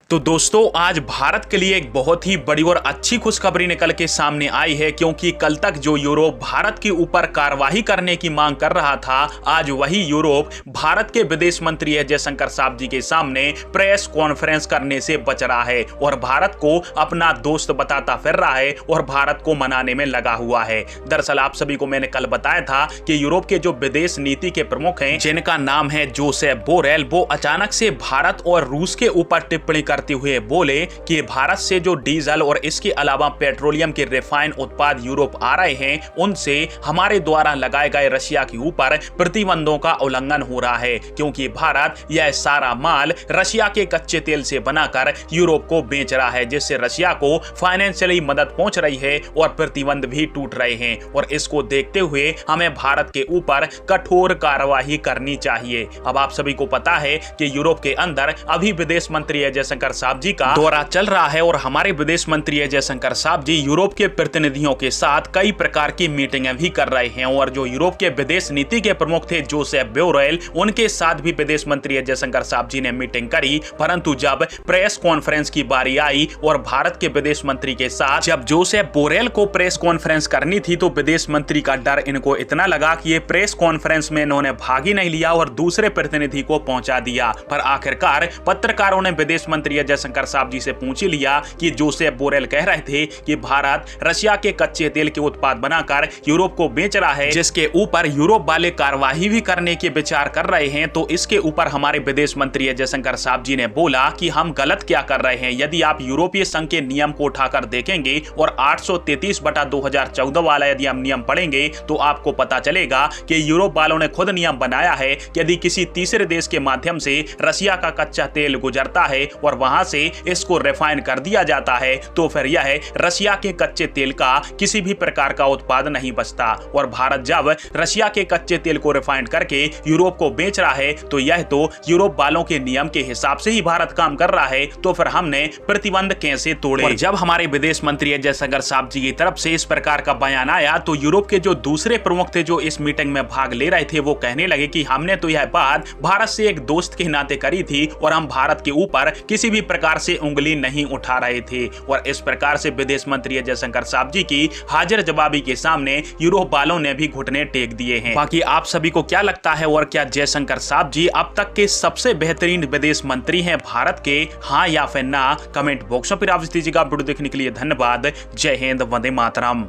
तो दोस्तों आज भारत के लिए एक बहुत ही बड़ी और अच्छी खुशखबरी निकल के सामने आई है, क्योंकि कल तक जो यूरोप भारत के ऊपर कार्रवाई करने की मांग कर रहा था, आज वही यूरोप भारत के विदेश मंत्री जयशंकर साहब जी के सामने प्रेस कॉन्फ्रेंस करने से बच रहा है और भारत को अपना दोस्त बताता फिर रहा है और भारत को मनाने में लगा हुआ है। दरअसल आप सभी को मैंने कल बताया था कि यूरोप के जो विदेश नीति के प्रमुख हैं, जिनका नाम है जोसेफ बोरेल, वो अचानक से भारत और रूस के ऊपर टिप्पणी करते हुए बोले कि भारत से जो डीजल और इसके अलावा पेट्रोलियम के रिफाइन उत्पाद यूरोप आ रहे हैं, उनसे हमारे द्वारा लगाए गए रशिया के ऊपर प्रतिबंधों का उल्लंघन हो रहा है, क्योंकि भारत यह सारा माल रशिया के कच्चे तेल से बनाकर यूरोप को बेच रहा है, जिससे रशिया को फाइनेंशियली मदद पहुंच रही है और प्रतिबंध भी टूट रहे हैं। और इसको देखते हुए हमें भारत के ऊपर कठोर कार्रवाई करनी चाहिए। अब आप सभी को पता है कि यूरोप के अंदर अभी विदेश मंत्री जयशंकर साहब जी का दौरा चल रहा है और हमारे विदेश मंत्री जयशंकर साहब जी यूरोप के प्रतिनिधियों के साथ कई प्रकार की मीटिंगें भी कर रहे हैं। और जो यूरोप के विदेश नीति के प्रमुख थे जोसेफ बोरेल, उनके साथ भी विदेश मंत्री जयशंकर साहब जी ने मीटिंग करी। परंतु जब प्रेस कॉन्फ्रेंस की बारी आई और भारत के विदेश मंत्री के साथ जब जोसेफ बोरेल को प्रेस कॉन्फ्रेंस करनी थी, तो विदेश मंत्री का डर इनको इतना लगा कि ये प्रेस कॉन्फ्रेंस में इन्होंने भाग ही नहीं लिया और दूसरे प्रतिनिधि को पहुंचा दिया। पर आखिरकार पत्रकारों ने विदेश मंत्री जयशंकर साहब जी से पूछ ही लिया कि जोसेफ बोरेल कह रहे थे कि भारत रशिया के कच्चे तेल के उत्पाद बनाकर यूरोप को बेच रहा है, जिसके ऊपर यूरोप वाले कार्रवाई भी करने के विचार कर रहे हैं। तो इसके ऊपर हमारे विदेश मंत्री जयशंकर साहब जी ने बोला कि हम गलत क्या कर रहे हैं। यदि आप यूरोपीय संघ के नियम को उठाकर देखेंगे और 833/2014 वाला यदि हम नियम पढ़ेंगे, तो आपको पता चलेगा कि यूरोप वालों ने खुद नियम बनाया है कि यदि किसी तीसरे देश के माध्यम से रशिया का कच्चा तेल गुजरता है और वहां से इसको रिफाइन कर दिया जाता है, तो फिर यह रशिया के कच्चे तेल का किसी भी प्रकार का उत्पाद नहीं बचता। और भारत जब रशिया के कच्चे तेल को रिफाइन करके यूरोप को बेच रहा है, तो यह तो यूरोप वालों के नियम के हिसाब से ही भारत काम कर रहा है, तो फिर हमने प्रतिबंध कैसे तोड़े। और जब हमारे विदेश मंत्री जयशंकर साहब जी की तरफ से इस प्रकार का बयान आया, तो यूरोप के जो दूसरे प्रमुख थे जो इस मीटिंग में भाग ले रहे थे, वो कहने लगे कि हमने तो यह बात भारत से एक दोस्त के नाते करी थी और हम भारत के ऊपर किसी भी प्रकार से उंगली नहीं उठा रहे थे। और इस प्रकार से विदेश मंत्री जयशंकर साहब जी की हाजिर जवाबी के सामने यूरोप वालों ने भी घुटने टेक दिए हैं। बाकी आप सभी को क्या लगता है, और क्या जयशंकर साहब जी अब तक के सबसे बेहतरीन विदेश मंत्री हैं भारत के, हाँ या फिर ना? कमेंट बॉक्स में फिर आप दीजिएगा। वीडियो देखने के लिए धन्यवाद। जय हिंद, वंदे मातरम।